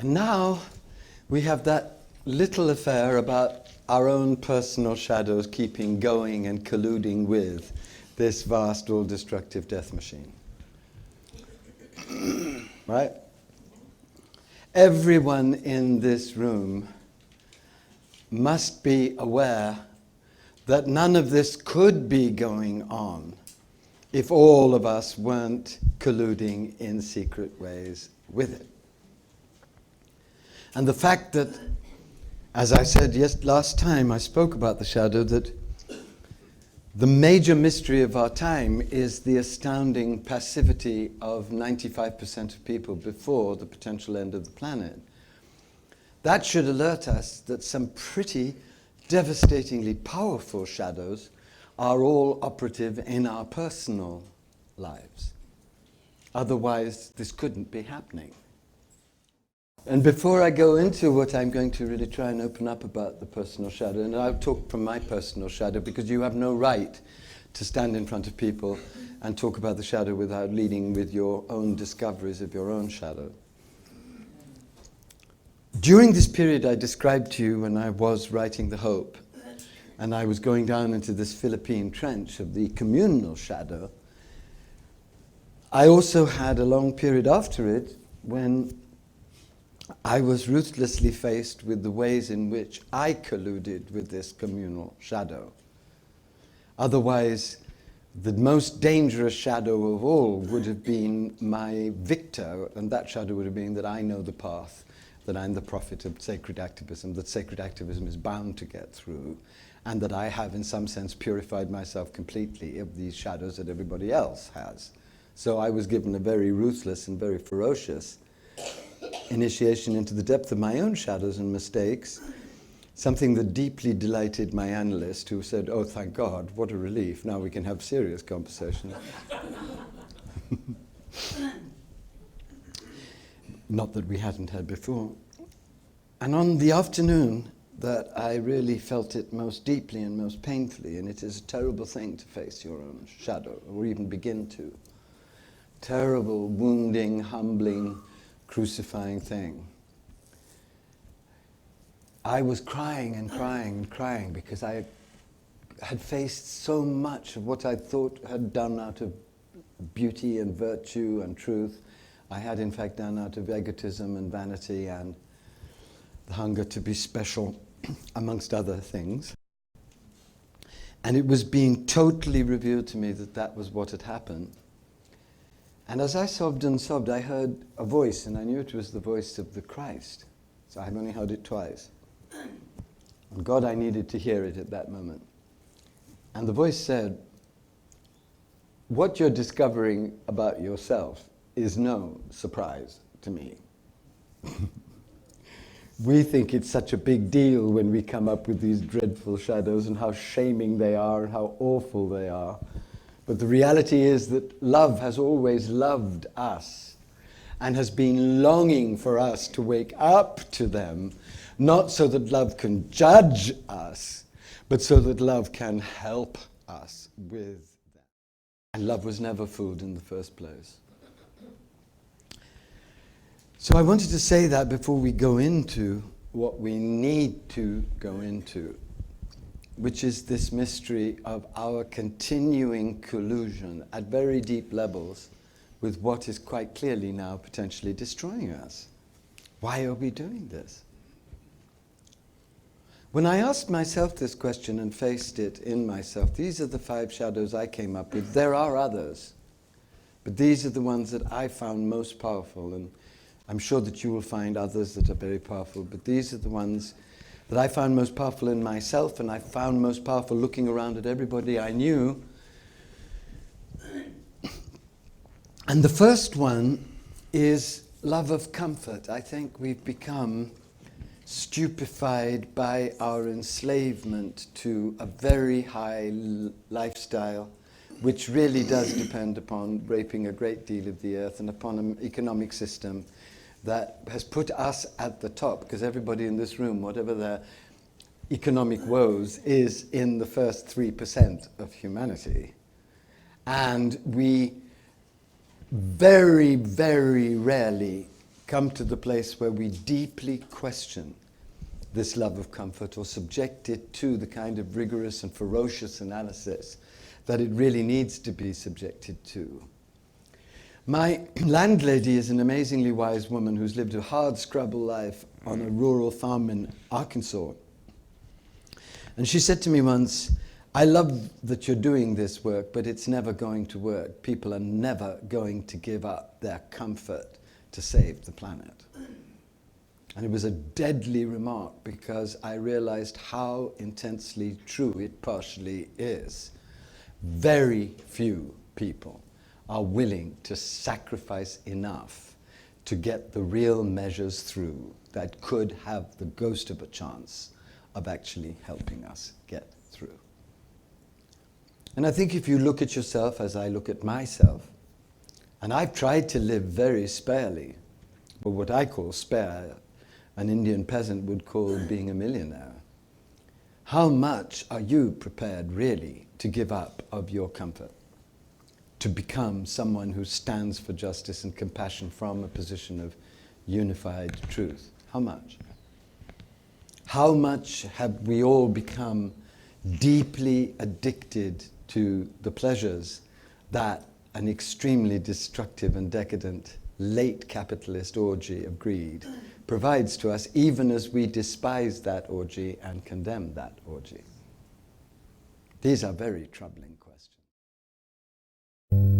And now we have that little affair about our own personal shadows keeping going and colluding with this vast, all-destructive death machine. Right? Everyone in this room must be aware that none of this could be going on if all of us weren't colluding in secret ways with it. And the fact that, as I said last time I spoke about the shadow, that the major mystery of our time is the astounding passivity of 95% of people before the potential end of the planet. That should alert us that some pretty devastatingly powerful shadows are all operative in our personal lives. Otherwise, this couldn't be happening. And before I go into what I'm going to really try and open up about the personal shadow, and I'll talk from my personal shadow, because you have no right to stand in front of people and talk about the shadow without leading with your own discoveries of your own shadow. During this period I described to you when I was writing The Hope, and I was going down into this Philippine trench of the communal shadow, I also had a long period after it when I was ruthlessly faced with the ways in which I colluded with this communal shadow. Otherwise, the most dangerous shadow of all would have been my victor, and that shadow would have been that I know the path, that I'm the prophet of sacred activism, that sacred activism is bound to get through, and that I have in some sense purified myself completely of these shadows that everybody else has. So I was given a very ruthless and very ferocious initiation into the depth of my own shadows and mistakes, something that deeply delighted my analyst, who said, "Oh, thank God, what a relief, now we can have serious conversation." Not that we hadn't had before. And on the afternoon that I really felt it most deeply and most painfully, and it is a terrible thing to face your own shadow, or even begin to. Terrible, wounding, humbling, crucifying thing. I was crying and crying and crying because I had faced so much of what I thought had done out of beauty and virtue and truth. I had in fact done out of egotism and vanity and the hunger to be special, amongst other things. And it was being totally revealed to me that that was what had happened. And as I sobbed and sobbed, I heard a voice, and I knew it was the voice of the Christ. So I've only heard it twice. And God, I needed to hear it at that moment. And the voice said, "What you're discovering about yourself is no surprise to me." We think it's such a big deal when we come up with these dreadful shadows and how shaming they are and how awful they are. But the reality is that love has always loved us and has been longing for us to wake up to them, not so that love can judge us, but so that love can help us with them. And love was never fooled in the first place. So I wanted to say that before we go into what we need to go into, which is this mystery of our continuing collusion at very deep levels with what is quite clearly now potentially destroying us. Why are we doing this? When I asked myself this question and faced it in myself, these are the 5 shadows I came up with. There are others, but these are the ones that I found most powerful, and I'm sure that you will find others that are very powerful, but these are the ones that I found most powerful in myself, and I found most powerful looking around at everybody I knew. And the first one is love of comfort. I think we've become stupefied by our enslavement to a very high lifestyle, which really does depend upon raping a great deal of the earth and upon an economic system that has put us at the top, because everybody in this room, whatever their economic woes, is in the first 3% of humanity. And we very, very rarely come to the place where we deeply question this love of comfort or subject it to the kind of rigorous and ferocious analysis that it really needs to be subjected to. My landlady is an amazingly wise woman who's lived a hard scrabble life on a rural farm in Arkansas. And she said to me once, I love that you're doing this work, but it's never going to work. People are never going to give up their comfort to save the planet. And it was a deadly remark because I realized how intensely true it partially is. Very few people are willing to sacrifice enough to get the real measures through that could have the ghost of a chance of actually helping us get through. And I think if you look at yourself as I look at myself, and I've tried to live very sparely, but what I call spare, an Indian peasant would call being a millionaire. How much are you prepared really to give up of your comfort to become someone who stands for justice and compassion from a position of unified truth? How much? How much have we all become deeply addicted to the pleasures that an extremely destructive and decadent late capitalist orgy of greed provides to us, even as we despise that orgy and condemn that orgy? These are very troubling questions.